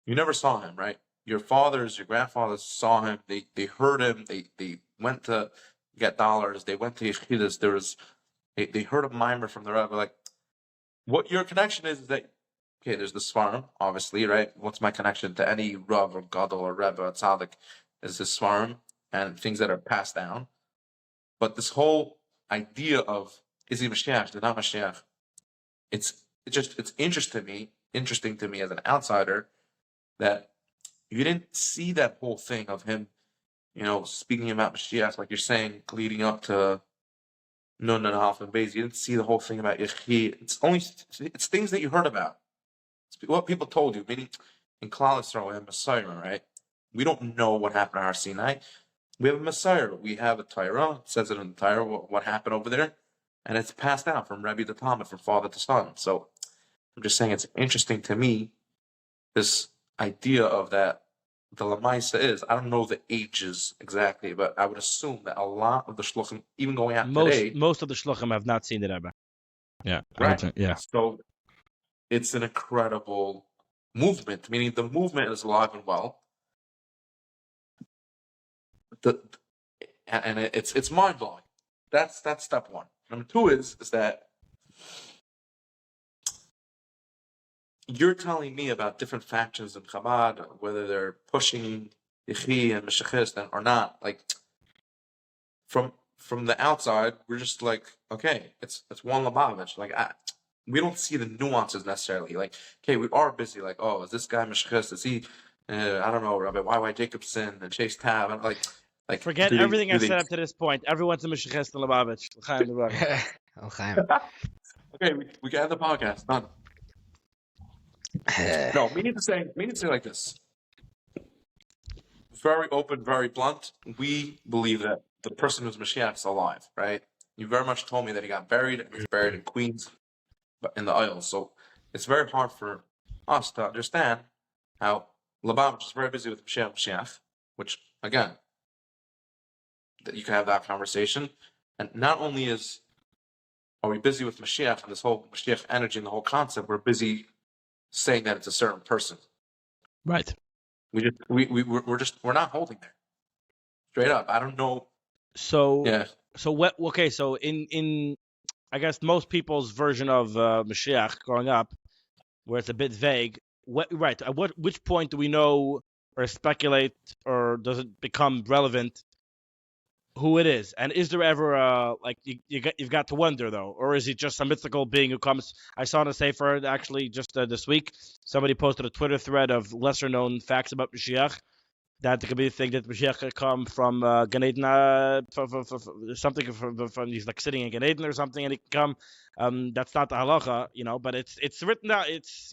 you never saw him, right? Your fathers, your grandfathers saw him. They heard him. They went to get dollars. They went to yeshidus. They heard a mimer from the Rebbe. Like, what your connection is that, okay, there's the Svarim, obviously, right? What's my connection to any Rav or Gadol or Rebbe or Tzaddik is the Svarim and things that are passed down. But this whole idea of, is he Mashiach, is he not Mashiach? It's interesting to me as an outsider that you didn't see that whole thing of him, speaking about Mashiach, like you're saying, leading up to Nun and Alf and Beis. You didn't see the whole thing about Yechi. It's things that you heard about. It's what people told you. Meaning, in Klal Yisrael, we have Messiah, right? We don't know what happened at Har Sinai. We have a Messiah. We have a Torah. It says it in the Torah what happened over there, and it's passed down from Rebbe to Talmud, from father to son. So I'm just saying, it's interesting to me, this idea of that the Lamaisa is, I don't know the ages exactly, but I would assume that a lot of the shluchim, even going out today, most of the shluchim have not seen the Rebbe. Yeah, right. Yeah. So it's an incredible movement. Meaning, the movement is alive and well. It's mind blowing. That's step one. Number two is that you're telling me about different factions in Chabad, whether they're pushing Yechi and Meshachist or not. Like from the outside, we're just like, okay, it's one Lubavitch. Like we don't see the nuances necessarily. Like, okay, we are busy. Like, oh, is this guy Meshachist? Is he? I don't know, Rabbi Y. Jacobson and Chase Tab. And like forget everything I said up to this point. Everyone's a Meshachist and Lubavitch. Okay, we got the podcast done. No, we need to say like this. Very open, very blunt. We believe that the person who's Mashiach is alive, right? You very much told me that he got buried, and he's buried in Queens, but in the Isles. So it's very hard for us to understand how Lubavitch is very busy with Mashiach, which again, that you can have that conversation. And not only are we busy with Mashiach and this whole Mashiach energy and the whole concept, we're busy saying that it's a certain person. Right. We're not holding there. Straight up. I don't know. So yeah. So what? Okay. So in I guess most people's version of Mashiach growing up, where it's a bit vague. Right? At which point do we know or speculate, or does it become relevant who it is? And is there ever like you've got to wonder though, or is he just some mythical being who comes? I saw in a sefer actually just this week somebody posted a Twitter thread of lesser known facts about Mashiach. That it could be the thing that Mashiach could come from Gan Eden, something from he's like sitting in Gan Eden or something, and he can come. That's not the halacha, but it's written out. It's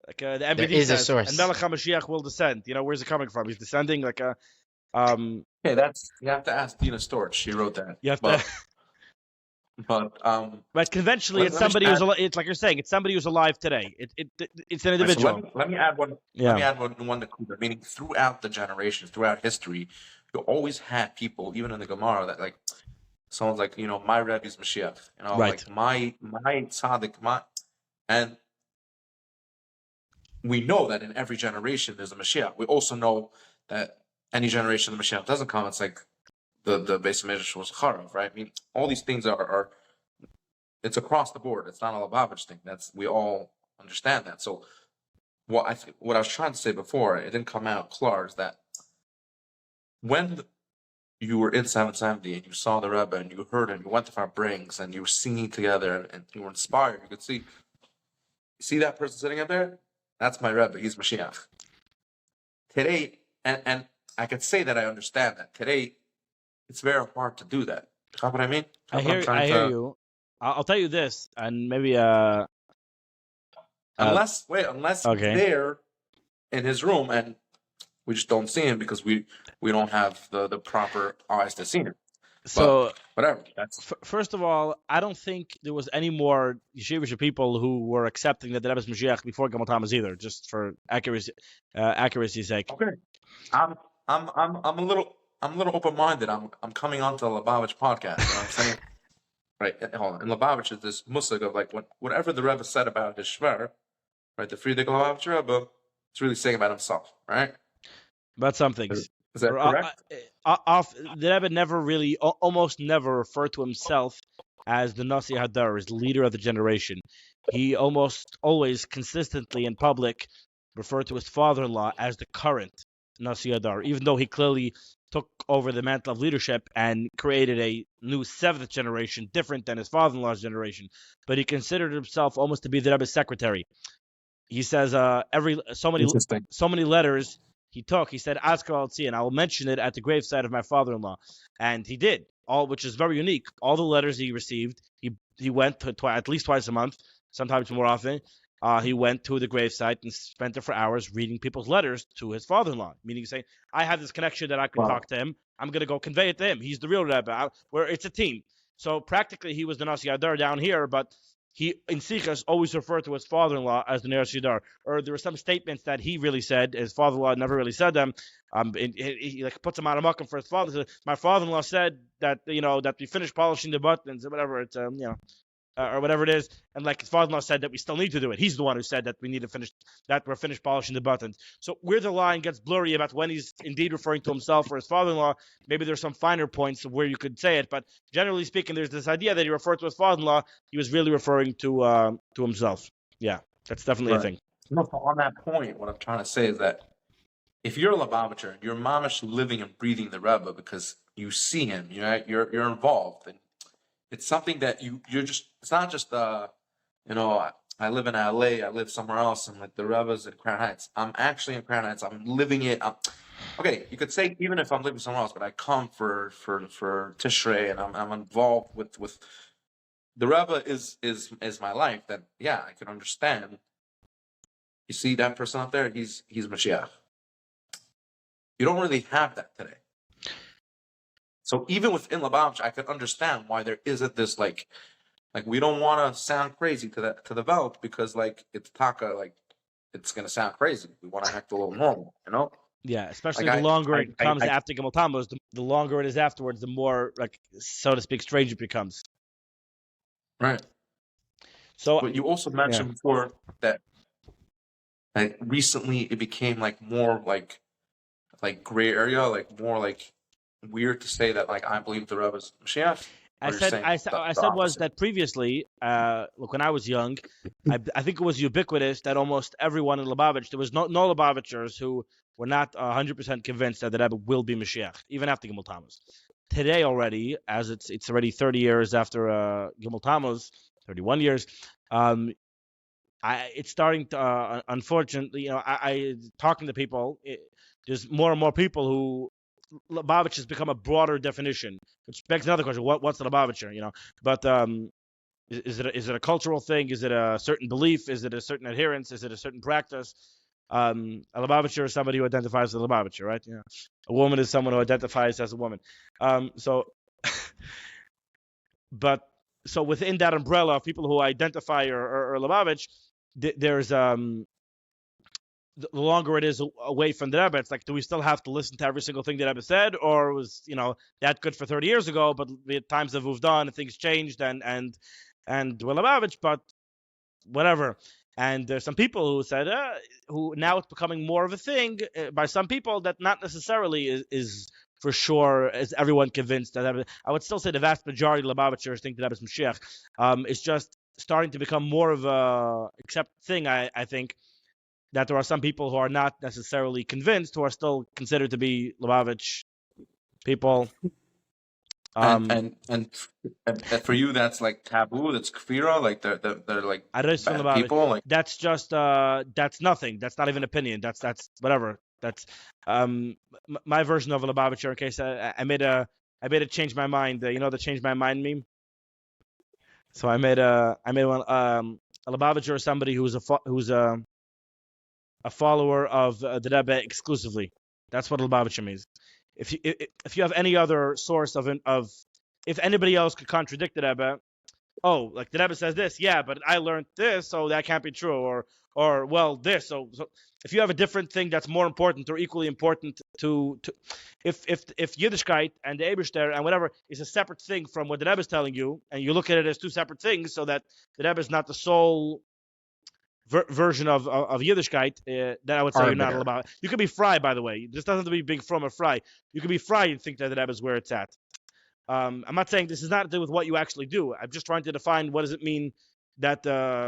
like the MBD is a says, source. and Melech HaMashiach will descend. Where's it coming from? He's descending like a. Okay, you have to ask Dina Storch. She wrote that. You have to. But right, conventionally, it's somebody who's alive. It's like you're saying, it's somebody who's alive today. It's an individual. So let me add one. Yeah. Let me add one to Kuda. Meaning, throughout the generations, throughout history, you always had people, even in the Gemara, that like someone's like, my Rebbe's Mashiach. Right. Like my tzaddik, and we know that in every generation there's a Mashiach. We also know that any generation the Mashiach doesn't come, it's like the base of Medrash was Charav, right? I mean, all these things are it's across the board. It's not a Lubavitch thing. We all understand that. So what I was trying to say before, it didn't come out clear, is that when you were in 770 and you saw the Rebbe and you heard him, you went to Farbrengen and you were singing together and you were inspired, you could see that person sitting up there? That's my Rebbe. He's Mashiach. Today, and I could say that I understand that. Today, it's very hard to do that. You know what I mean? I hear you. I'll tell you this, and maybe unless he's there in his room and we just don't see him because we don't have the proper eyes to see him. So whatever. First of all, I don't think there was any more yeshivish people who were accepting that the Rebbe's Mashiach before Gimel Tammuz either, just for accuracy's sake. Okay. I'm a little open-minded. I'm coming onto the Lubavitch podcast. You know what I'm saying? Right. Hold on. In Lubavitch is this musig of like whatever the Rebbe said about his shver, right? The Friedrich Lubavitch Rebbe, it's really saying about himself, right? About some things. Is that correct? The Rebbe never really, almost never referred to himself as the Nasi Hadar, as the leader of the generation. He almost always, consistently in public, referred to his father-in-law as the current Nasi Hadar, even though he clearly took over the mantle of leadership and created a new seventh generation, different than his father-in-law's generation. But he considered himself almost to be the Rebbe's secretary. He says so many letters he took. He said, Askar al-Tzi, and I will mention it at the graveside of my father-in-law. And he did, which is very unique. All the letters he received, he went to at least twice a month, sometimes more often. He went to the gravesite and spent there for hours reading people's letters to his father-in-law, meaning saying, I have this connection that I can talk to him. I'm going to go convey it to him. He's the real Rebbe. Where it's a team. So practically he was the Nasi Hadar down here, but he, in Sichas, always referred to his father-in-law as the Nasi Hadar. Or there were some statements that he really said, his father-in-law never really said them. He like puts him out of muckum for his father. So my father-in-law said that, that we finished polishing the buttons or whatever. It's, or whatever it is, and like his father-in-law said that we still need to do it. He's the one who said that we need to finish, that we're finished polishing the buttons. So where the line gets blurry about when he's indeed referring to himself or his father-in-law, maybe there's some finer points of where you could say it, but generally speaking, there's this idea that he referred to his father-in-law, he was really referring to himself. Yeah, that's definitely a Right. thing. No, on that point, what I'm trying to say is that if you're a Lubavitcher, you're mamish living and breathing the Rebbe because you see him, you're involved, and it's something that you're just. It's not just I live in LA, I live somewhere else, and like the Rebbe's in Crown Heights. I'm actually in Crown Heights. I'm living it. Okay, you could say even if I'm living somewhere else, but I come for Tishrei, and I'm involved with the Rebbe is my life. That yeah, I can understand. You see that person up there? He's Mashiach. You don't really have that today. So even within Lubavitch, I could understand why there isn't this like we don't want to sound crazy to the Welt because like it's taka like it's gonna sound crazy. We want to act a little normal, you know? Yeah, especially Like the longer it I comes after Gimel Tammuz, the longer it is afterwards, the more, like, so to speak, strange it becomes. right. So, But you also yeah. mentioned before that like recently it became like more like gray area, like more like weird to say that like I believe the Rebbe is Mashiach. Or you're saying I the said was opposite. that previously, look, when I was young, I think it was ubiquitous that almost everyone in Lubavitch, there was no Lubavitchers who were not 100% convinced that the Rebbe will be Mashiach, even after Gimel Tammuz. Today already, as it's already 30 years after Gimel Tammuz, 31 years, it's starting to, unfortunately, I talking to people, there's more and more people who Lubavitch has become a broader definition, which begs another question: what's the Lubavitcher? But is it a cultural thing? Is it a certain belief? Is it a certain adherence? Is it a certain practice? A Lubavitcher is somebody who identifies as a Lubavitcher, right? A woman is someone who identifies as a woman. So, but so within that umbrella of people who identify or Lubavitch, there's the longer it is away from the Rebbe, it's like, do we still have to listen to every single thing the Rebbe said, or was that good for 30 years ago? But the times have moved on, and things changed, and well, Lubavitch, but whatever. And there's some people who said, who now it's becoming more of a thing by some people that not necessarily is for sure is everyone convinced that I would still say the vast majority of Lubavitchers think that Rebbe is Mashiach. It's just starting to become more of a accept thing. I think that there are some people who are not necessarily convinced, who are still considered to be Lubavitch people. And for you, that's like taboo. That's kfira. Like they're like bad people. Like That's just that's nothing. That's not even opinion. That's whatever. That's my version of a Lubavitcher. In case I made a change my mind. The change my mind meme. So I made one. A Lubavitcher is somebody who's a follower of the Rebbe exclusively. That's what Lubavitcher means. If you have any other source of if anybody else could contradict the Rebbe, like the Rebbe says this, yeah, but I learned this, so that can't be true, or well, this. So if you have a different thing that's more important or equally important to if Yiddishkeit and the Eibishter and whatever is a separate thing from what the Rebbe is telling you, and you look at it as two separate things, so that the Rebbe is not the sole version of Yiddishkeit, then I would say you're not all about. You could be fry, by the way. This doesn't have to be big from or fry. You could be fry and think that the Rebbe is where it's at. I'm not saying this is not to do with what you actually do. I'm just trying to define what does it mean that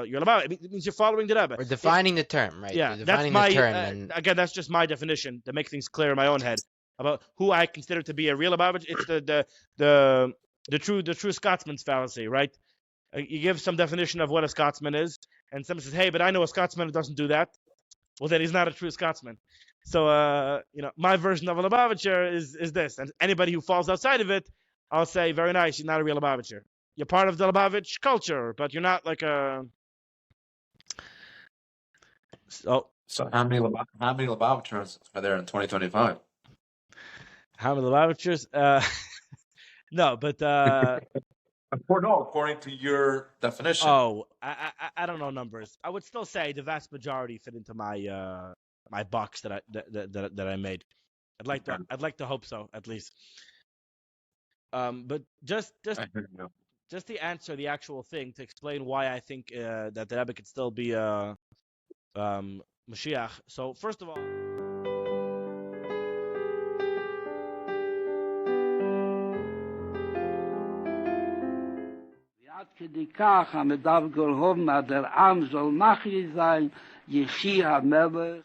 you're about. It means you're following the Rebbe. We're defining the term, right? Yeah, Defining that's my the term, and again, that's just my definition to make things clear in my own head about who I consider to be a real Lubavitch. It's the true Scotsman's fallacy, right? You give some definition of what a Scotsman is, and someone says, "Hey, but I know a Scotsman who doesn't do that." Well, then he's not a true Scotsman. So, my version of a Lubavitcher is this, and anybody who falls outside of it, I'll say, very nice, you're not a real Lubavitcher. You're part of the Lubavitch culture, but you're not like a. so how many Lubavitchers are there in 2025? How many Lubavitchers? No, but According to your definition. I don't know numbers. I would still say the vast majority fit into my my box that I made. I'd like to hope so, at least. But just to answer the actual thing, to explain why I think that the Rebbe could still be Mashiach. So first of all, כדיקח המדב גולהום עד עם זול מחי זין יחי המלך